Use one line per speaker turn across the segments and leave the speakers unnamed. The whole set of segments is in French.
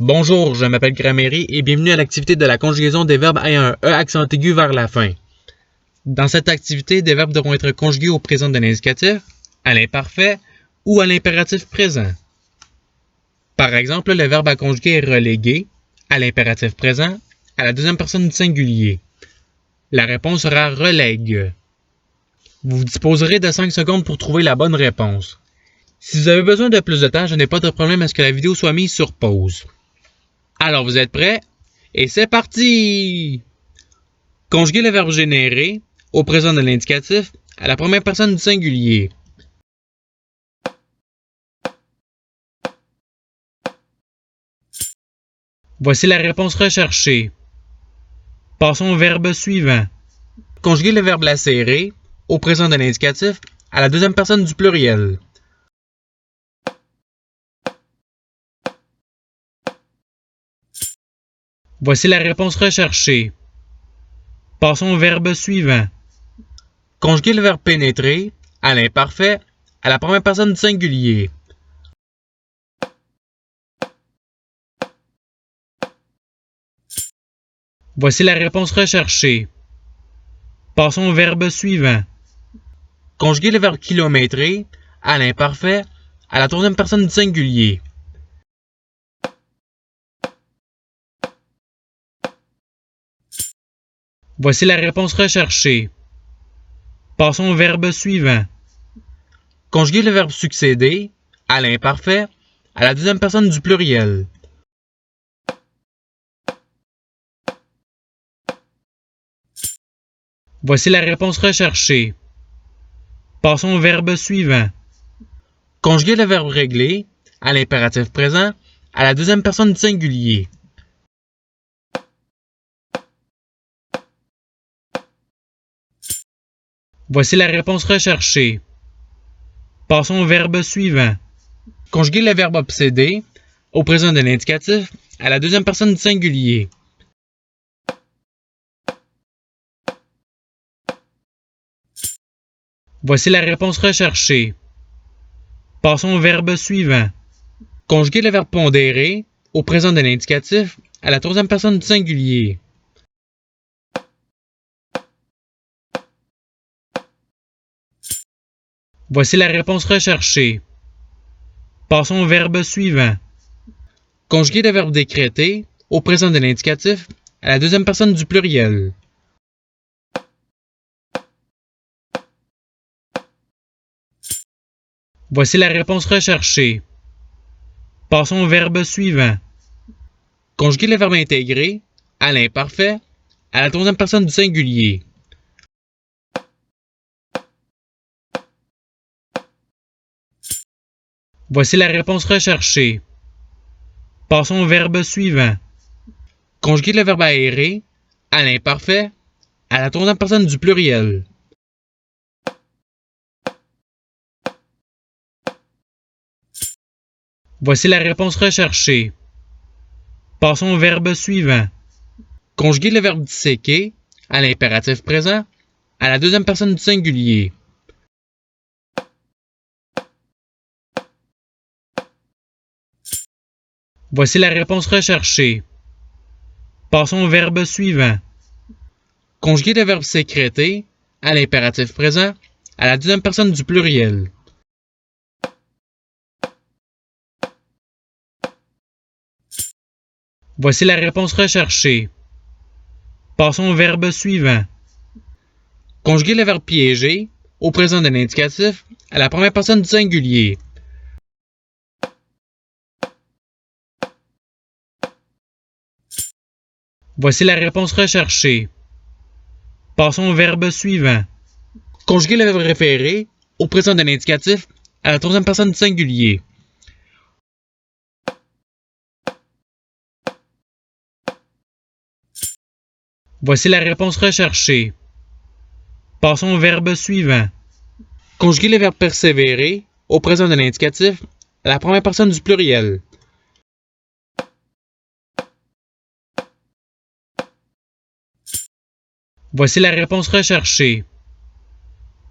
Bonjour, je m'appelle Grammaire et bienvenue à l'activité de la conjugaison des verbes ayant un E accent aigu vers la fin. Dans cette activité, des verbes devront être conjugués au présent de l'indicatif, à l'imparfait ou à l'impératif présent. Par exemple, le verbe à conjuguer est relégué à l'impératif présent à la deuxième personne du singulier. La réponse sera relègue. Vous vous disposerez de 5 secondes pour trouver la bonne réponse. Si vous avez besoin de plus de temps, je n'ai pas de problème à ce que la vidéo soit mise sur pause. Alors, vous êtes prêts? Et c'est parti! Conjuguer le verbe générer au présent de l'indicatif à la première personne du singulier. Voici la réponse recherchée. Passons au verbe suivant. Conjuguer le verbe lacérer au présent de l'indicatif à la deuxième personne du pluriel. Voici la réponse recherchée. Passons au verbe suivant. Conjuguer le verbe pénétrer à l'imparfait à la première personne du singulier. Voici la réponse recherchée. Passons au verbe suivant. Conjuguer le verbe kilométrer à l'imparfait à la troisième personne du singulier. Voici la réponse recherchée. Passons au verbe suivant. Conjuguer le verbe succéder à l'imparfait à la deuxième personne du pluriel. Voici la réponse recherchée. Passons au verbe suivant. Conjuguer le verbe régler à l'impératif présent à la deuxième personne du singulier. Voici la réponse recherchée. Passons au verbe suivant. Conjuguer le verbe obséder au présent de l'indicatif à la deuxième personne du singulier. Voici la réponse recherchée. Passons au verbe suivant. Conjuguer le verbe pondérer au présent de l'indicatif à la troisième personne du singulier. Voici la réponse recherchée. Passons au verbe suivant. Conjuguer le verbe décréter au présent de l'indicatif à la deuxième personne du pluriel. Voici la réponse recherchée. Passons au verbe suivant. Conjuguer le verbe intégrer à l'imparfait à la troisième personne du singulier. Voici la réponse recherchée. Passons au verbe suivant. Conjuguer le verbe aérer à l'imparfait à la troisième personne du pluriel. Voici la réponse recherchée. Passons au verbe suivant. Conjuguer le verbe disséquer à l'impératif présent à la deuxième personne du singulier. Voici la réponse recherchée. Passons au verbe suivant. Conjuguer le verbe sécréter à l'impératif présent à la deuxième personne du pluriel. Voici la réponse recherchée. Passons au verbe suivant. Conjuguer le verbe piéger au présent de l'indicatif à la première personne du singulier. Voici la réponse recherchée. Passons au verbe suivant. Conjuguer le verbe référer au présent de l'indicatif à la troisième personne du singulier. Voici la réponse recherchée. Passons au verbe suivant. Conjuguer le verbe persévérer au présent de l'indicatif à la première personne du pluriel. Voici la réponse recherchée.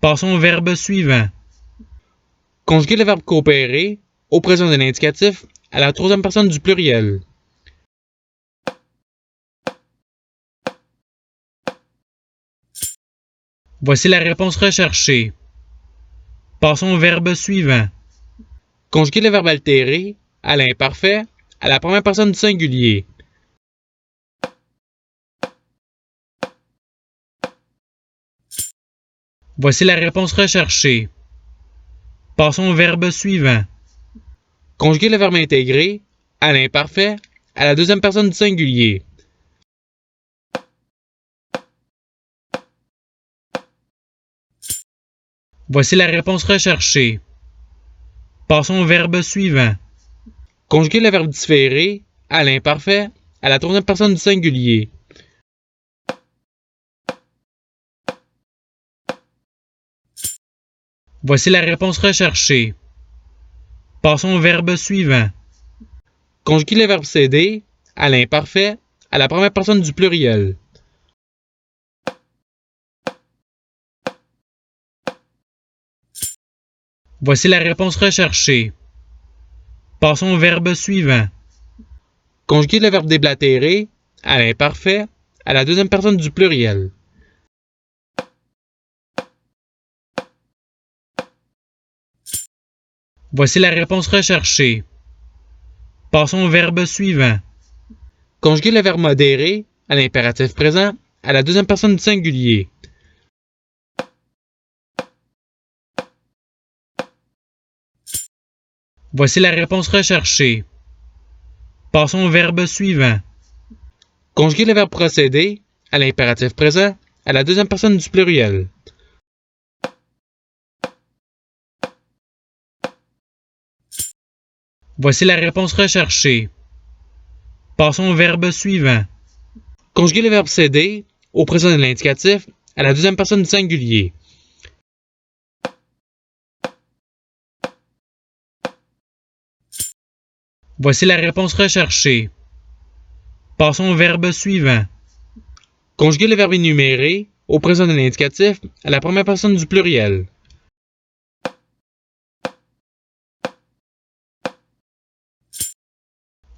Passons au verbe suivant. Conjuguer le verbe coopérer au présent de l'indicatif à la troisième personne du pluriel. Voici la réponse recherchée. Passons au verbe suivant. Conjuguer le verbe altérer à l'imparfait à la première personne du singulier. Voici la réponse recherchée. Passons au verbe suivant. Conjuguer le verbe intégrer à l'imparfait à la deuxième personne du singulier. Voici la réponse recherchée. Passons au verbe suivant. Conjuguer le verbe différer à l'imparfait à la troisième personne du singulier. Voici la réponse recherchée. Passons au verbe suivant. Conjuguer le verbe céder à l'imparfait à la première personne du pluriel. Voici la réponse recherchée. Passons au verbe suivant. Conjuguer le verbe déblatérer à l'imparfait à la deuxième personne du pluriel. Voici la réponse recherchée. Passons au verbe suivant. Conjuguer le verbe modérer à l'impératif présent à la deuxième personne du singulier. Voici la réponse recherchée. Passons au verbe suivant. Conjuguer le verbe procéder à l'impératif présent à la deuxième personne du pluriel. Voici la réponse recherchée. Passons au verbe suivant. Conjuguer le verbe céder au présent de l'indicatif à la deuxième personne du singulier. Voici la réponse recherchée. Passons au verbe suivant. Conjuguer le verbe énumérer au présent de l'indicatif à la première personne du pluriel.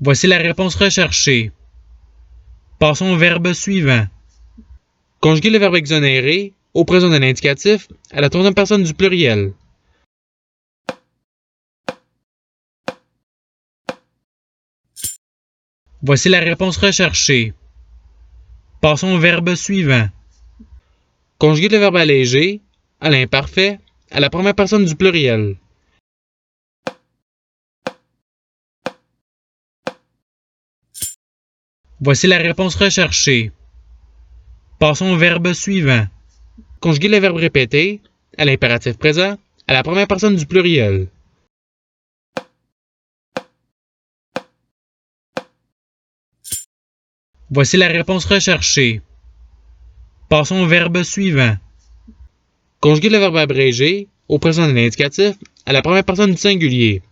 Voici la réponse recherchée. Passons au verbe suivant. Conjuguer le verbe exonérer au présent de l'indicatif à la troisième personne du pluriel. Voici la réponse recherchée. Passons au verbe suivant. Conjuguer le verbe alléger à l'imparfait à la première personne du pluriel. Voici la réponse recherchée. Passons au verbe suivant. Conjuguer le verbe répéter à l'impératif présent à la première personne du pluriel. Voici la réponse recherchée. Passons au verbe suivant. Conjuguer le verbe abrégé au présent de l'indicatif à la première personne du singulier.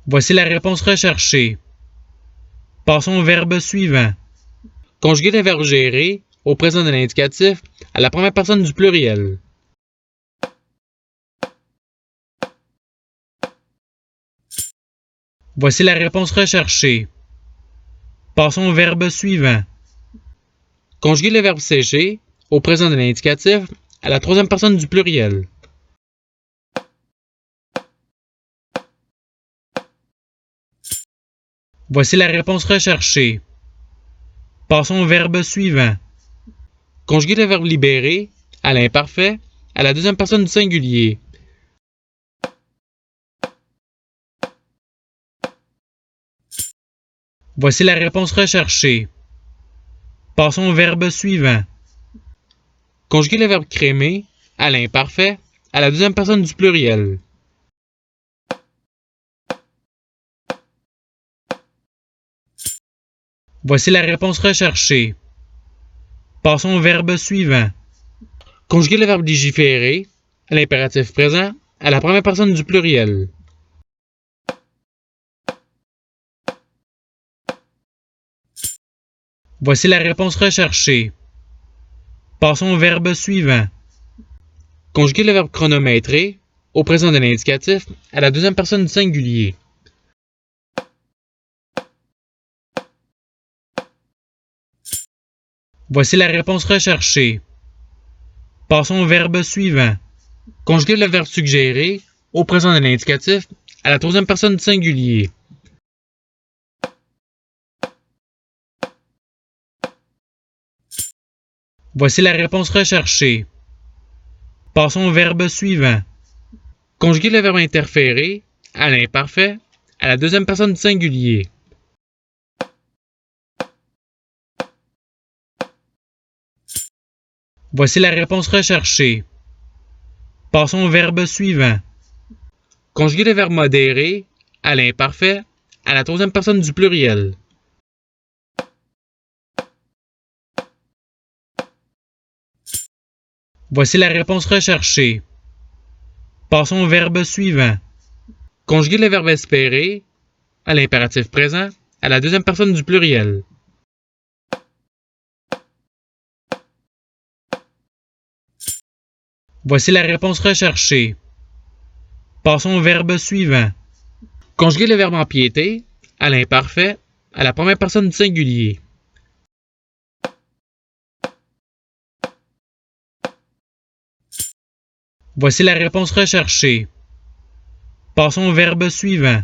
Voici la réponse recherchée. Passons au verbe suivant. Conjuguer le verbe gérer au présent de l'indicatif à la première personne du pluriel. Voici la réponse recherchée. Passons au verbe suivant. Conjuguer le verbe sécher au présent de l'indicatif à la troisième personne du pluriel. Voici la réponse recherchée. Passons au verbe suivant. Conjuguer le verbe libérer à l'imparfait à la deuxième personne du singulier. Voici la réponse recherchée. Passons au verbe suivant. Conjuguer le verbe crémer à l'imparfait à la deuxième personne du pluriel. Voici la réponse recherchée. Passons au verbe suivant. Conjuguer le verbe légiférer à l'impératif présent à la première personne du pluriel. Voici la réponse recherchée. Passons au verbe suivant. Conjuguer le verbe chronométrer au présent de l'indicatif à la deuxième personne du singulier. Voici la réponse recherchée. Passons au verbe suivant. Conjuguer le verbe suggérer au présent de l'indicatif à la troisième personne du singulier. Voici la réponse recherchée. Passons au verbe suivant. Conjuguer le verbe interférer à l'imparfait à la deuxième personne du singulier. Voici la réponse recherchée. Passons au verbe suivant. Conjuguer le verbe modérer à l'imparfait à la troisième personne du pluriel. Voici la réponse recherchée. Passons au verbe suivant. Conjuguer le verbe espérer à l'impératif présent à la deuxième personne du pluriel. Voici la réponse recherchée. Passons au verbe suivant. Conjuguer le verbe empiéter à l'imparfait à la première personne du singulier. Voici la réponse recherchée. Passons au verbe suivant.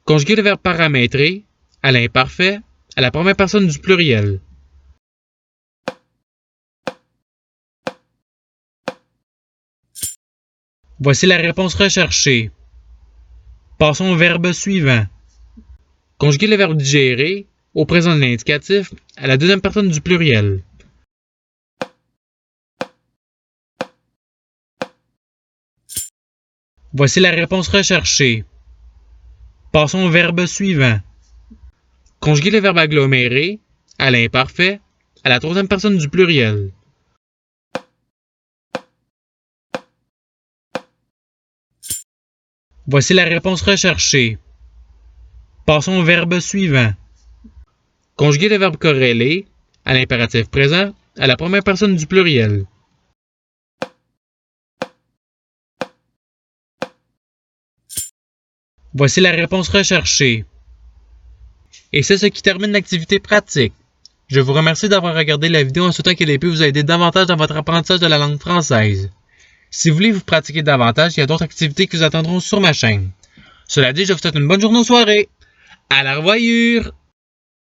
Conjuguer le verbe paramétrer à l'imparfait à la première personne du pluriel. Voici la réponse recherchée. Passons au verbe suivant. Conjuguer le verbe digérer au présent de l'indicatif à la deuxième personne du pluriel. Voici la réponse recherchée. Passons au verbe suivant. Conjuguer le verbe agglomérer à l'imparfait à la troisième personne du pluriel. Voici la réponse recherchée. Passons au verbe suivant. Conjuguer le verbe corréler à l'impératif présent à la première personne du pluriel. Voici la réponse recherchée. Et c'est ce qui termine l'activité pratique. Je vous remercie d'avoir regardé la vidéo en souhaitant qu'elle ait pu vous aider davantage dans votre apprentissage de la langue française. Si vous voulez vous pratiquer davantage, il y a d'autres activités qui vous attendront sur ma chaîne. Cela dit, je vous souhaite une bonne journée ou soirée. À la revoyure!